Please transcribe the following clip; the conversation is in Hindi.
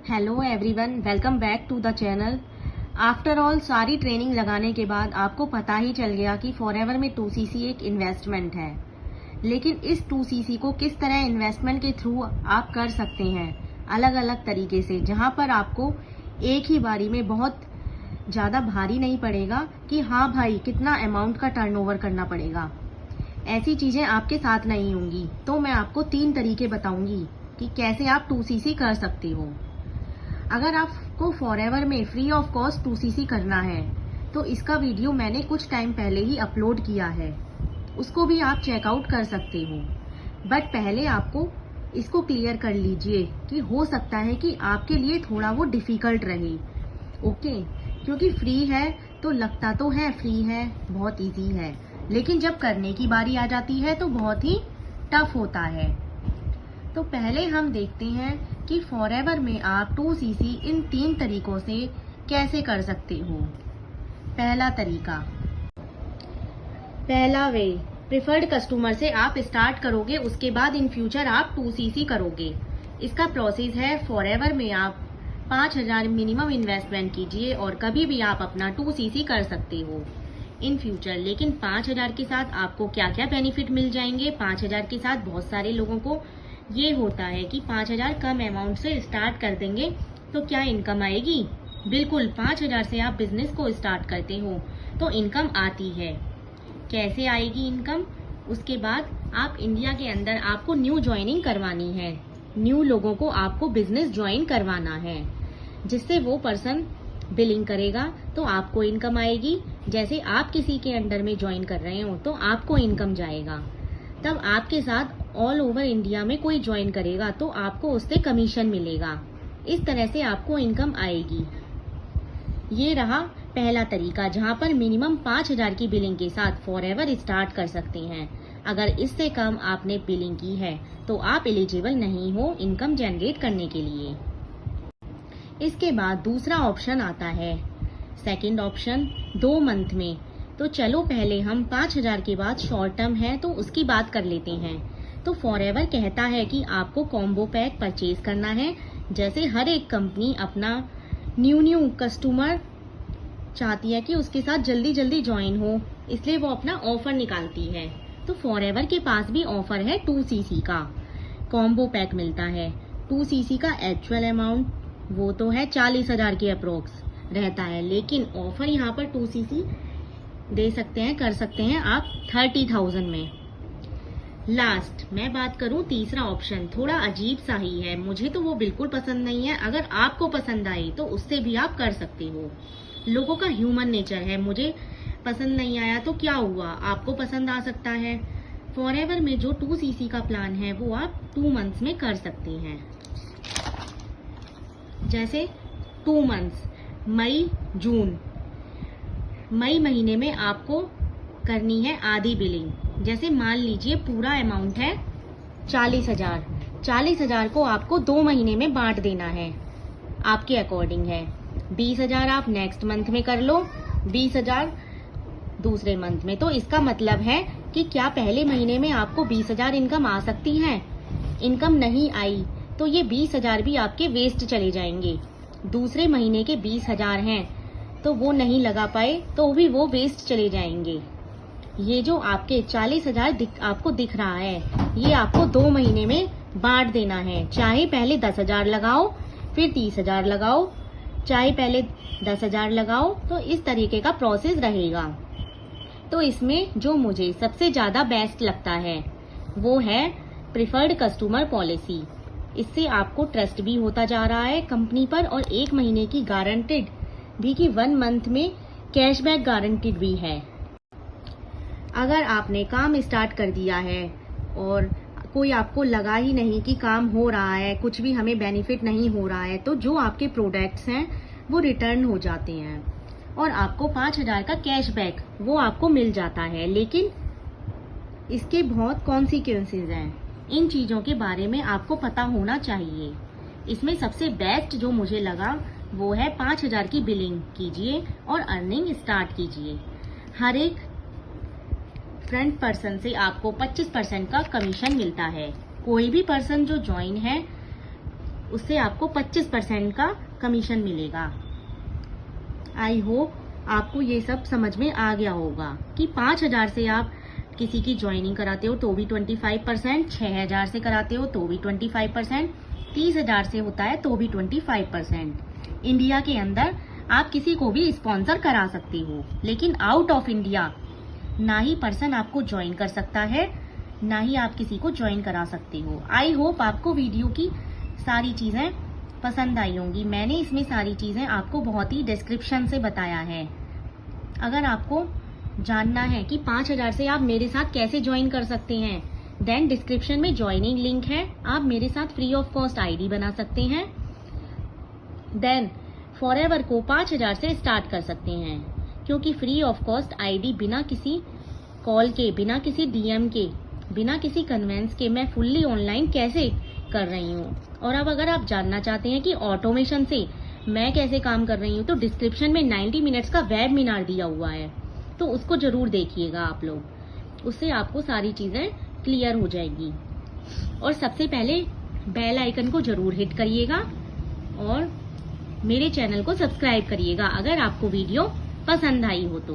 Hello everyone, welcome back to the channel. After all सारी ट्रेनिंग लगाने के बाद आपको पता ही चल गया कि फॉरएवर में 2cc एक इन्वेस्टमेंट है। लेकिन इस 2cc को किस तरह इन्वेस्टमेंट के थ्रू आप कर सकते हैं अलग अलग तरीके से, जहां पर आपको एक ही बारी में बहुत ज़्यादा भारी नहीं पड़ेगा कि हाँ भाई कितना अमाउंट का टर्नओवर करना पड़ेगा। ऐसी चीज़ें आपके साथ नहीं होंगी। तो मैं आपको 3 तरीके बताऊंगी कि कैसे आप 2cc कर सकते हो। अगर आपको फॉरएवर में फ्री ऑफ कॉस्ट 2cc करना है तो इसका वीडियो मैंने कुछ टाइम पहले ही अपलोड किया है, उसको भी आप चेकआउट कर सकते हो। बट पहले आपको इसको क्लियर कर लीजिए कि हो सकता है कि आपके लिए थोड़ा वो डिफिकल्ट रहे। ओके, क्योंकि फ्री है तो लगता तो है फ्री है, बहुत इजी है, लेकिन जब करने की बारी आ जाती है तो बहुत ही टफ होता है। तो पहले हम देखते हैं कि फॉरएवर में आप 2cc इन 3 तरीकों से कैसे कर सकते हो। पहला तरीका, पहला वे, प्रिफर्ड कस्टमर से आप स्टार्ट करोगे, उसके बाद इन फ्यूचर आप 2cc करोगे। इसका प्रोसेस है, फॉरएवर में आप 5,000 मिनिमम इन्वेस्टमेंट कीजिए और कभी भी आप अपना 2cc कर सकते हो इन फ्यूचर। लेकिन 5,000 के साथ आपको क्या क्या बेनिफिट मिल जाएंगे। 5,000 के साथ बहुत सारे लोगों को ये होता है कि 5,000 कम अमाउंट से स्टार्ट कर देंगे तो क्या इनकम आएगी। बिल्कुल, 5,000 से आप बिजनेस को स्टार्ट करते हो तो इनकम आती है। कैसे आएगी इनकम? उसके बाद आप इंडिया के अंदर आपको न्यू ज्वाइनिंग करवानी है, न्यू लोगों को आपको बिजनेस ज्वाइन करवाना है, जिससे वो पर्सन बिलिंग करेगा तो आपको इनकम आएगी। जैसे आप किसी के अंडर में ज्वाइन कर रहे हो तो आपको इनकम जाएगा। तब आपके साथ ऑल ओवर इंडिया में कोई ज्वाइन करेगा तो आपको उससे कमीशन मिलेगा। इस तरह से आपको इनकम आएगी। ये रहा पहला तरीका, जहां पर मिनिमम 5,000 की बिलिंग के साथ फॉरएवर स्टार्ट कर सकते हैं। अगर इससे कम आपने बिलिंग की है तो आप एलिजिबल नहीं हो इनकम जनरेट करने के लिए। इसके बाद दूसरा ऑप्शन आता है, सेकंड ऑप्शन, 2 मंथ में। तो चलो पहले हम 5,000 के बाद शॉर्ट टर्म है तो उसकी बात कर लेते हैं। तो फॉरएवर कहता है कि आपको कॉम्बो पैक परचेज करना है। जैसे हर एक कंपनी अपना न्यू कस्टमर चाहती है कि उसके साथ जल्दी जल्दी ज्वाइन हो, इसलिए वो अपना ऑफर निकालती है। तो फॉरएवर के पास भी ऑफर है 2cc का, कॉम्बो पैक मिलता है। 2cc का एक्चुअल अमाउंट वो तो है 40,000 के अप्रोक्स रहता है, लेकिन ऑफर यहाँ पर 2cc दे सकते हैं, कर सकते हैं आप 30,000 में। लास्ट मैं बात करूं, तीसरा ऑप्शन थोड़ा अजीब सा ही है, मुझे तो वो बिल्कुल पसंद नहीं है। अगर आपको पसंद आई तो उससे भी आप कर सकते हो। लोगों का ह्यूमन नेचर है, मुझे पसंद नहीं आया तो क्या हुआ, आपको पसंद आ सकता है। फॉरएवर में जो 2cc का प्लान है वो आप 2 मंथ्स में कर सकते हैं। जैसे 2 मंथ्स, मई जून। मई महीने में आपको करनी है आधी बिलिंग। जैसे मान लीजिए पूरा अमाउंट है 40,000, 40,000 को आपको 2 महीने में बांट देना है, आपके अकॉर्डिंग है। 20,000 आप नेक्स्ट मंथ में कर लो, 20,000 दूसरे मंथ में। तो इसका मतलब है कि क्या पहले महीने में आपको 20,000 इनकम आ सकती है? इनकम नहीं आई तो ये 20,000 भी आपके वेस्ट चले जाएंगे। दूसरे महीने के 20,000 हैं तो वो नहीं लगा पाए तो भी वो वेस्ट चले जाएंगे। ये जो आपके 40,000 आपको दिख रहा है, ये आपको 2 महीने में बांट देना है। चाहे पहले 10,000 लगाओ फिर 30,000 लगाओ, चाहे पहले 10,000 लगाओ, तो इस तरीके का प्रोसेस रहेगा। तो इसमें जो मुझे सबसे ज्यादा बेस्ट लगता है वो है प्रिफर्ड कस्टमर पॉलिसी। इससे आपको ट्रस्ट भी होता जा रहा है कंपनी पर, और 1 महीने की गारंटेड भी कि 1 मंथ में कैशबैक गारंटीड भी है। अगर आपने काम स्टार्ट कर दिया है और कोई आपको लगा ही नहीं कि काम हो रहा है, कुछ भी हमें बेनिफिट नहीं हो रहा है, तो जो आपके प्रोडक्ट्स हैं वो रिटर्न हो जाते हैं और आपको 5,000 का कैशबैक वो आपको मिल जाता है। लेकिन इसके बहुत कॉन्सिक्वेंसेज हैं, इन चीज़ों के बारे में आपको पता होना चाहिए। इसमें सबसे बेस्ट जो मुझे लगा वो है 5,000 की बिलिंग कीजिए और अर्निंग स्टार्ट कीजिए। हर एक फ्रंट पर्सन से आपको 25% का कमीशन मिलता है। कोई भी पर्सन जो ज्वाइन है उससे आपको 25% का कमीशन मिलेगा। आई होप आपको ये सब समझ में आ गया होगा कि 5,000 से आप किसी की ज्वाइनिंग कराते हो तो भी 25%, 6,000 से कराते हो तो भी 25%, 30,000 से होता है तो भी 25%। इंडिया के अंदर आप किसी को भी स्पॉन्सर करा सकते हो, लेकिन आउट ऑफ इंडिया ना ही पर्सन आपको ज्वाइन कर सकता है, ना ही आप किसी को ज्वाइन करा सकते हो। आई होप आपको वीडियो की सारी चीजें पसंद आई होंगी। मैंने इसमें सारी चीजें आपको बहुत ही डिस्क्रिप्शन से बताया है। अगर आपको जानना है कि 5,000 से आप मेरे साथ कैसे ज्वाइन कर सकते हैं, देन डिस्क्रिप्शन में ज्वाइनिंग लिंक है, आप मेरे साथ फ्री ऑफ कॉस्ट आईडी बना सकते हैं। देन फॉरएवर को 5,000 से स्टार्ट कर सकते हैं, क्योंकि फ्री ऑफ कॉस्ट आईडी बिना किसी कॉल के, बिना किसी डीएम के, बिना किसी कन्वेंस के मैं फुल्ली ऑनलाइन कैसे कर रही हूँ। और अब अगर आप जानना चाहते हैं कि ऑटोमेशन से मैं कैसे काम कर रही हूँ, तो डिस्क्रिप्शन में 90 मिनट्स का वेबिनार दिया हुआ है, तो उसको जरूर देखिएगा आप लोग, उससे आपको सारी चीजें क्लियर हो जाएगी। और सबसे पहले बेल आइकन को जरूर हिट करिएगा और मेरे चैनल को सब्सक्राइब करिएगा अगर आपको वीडियो पसंद आई हो तो।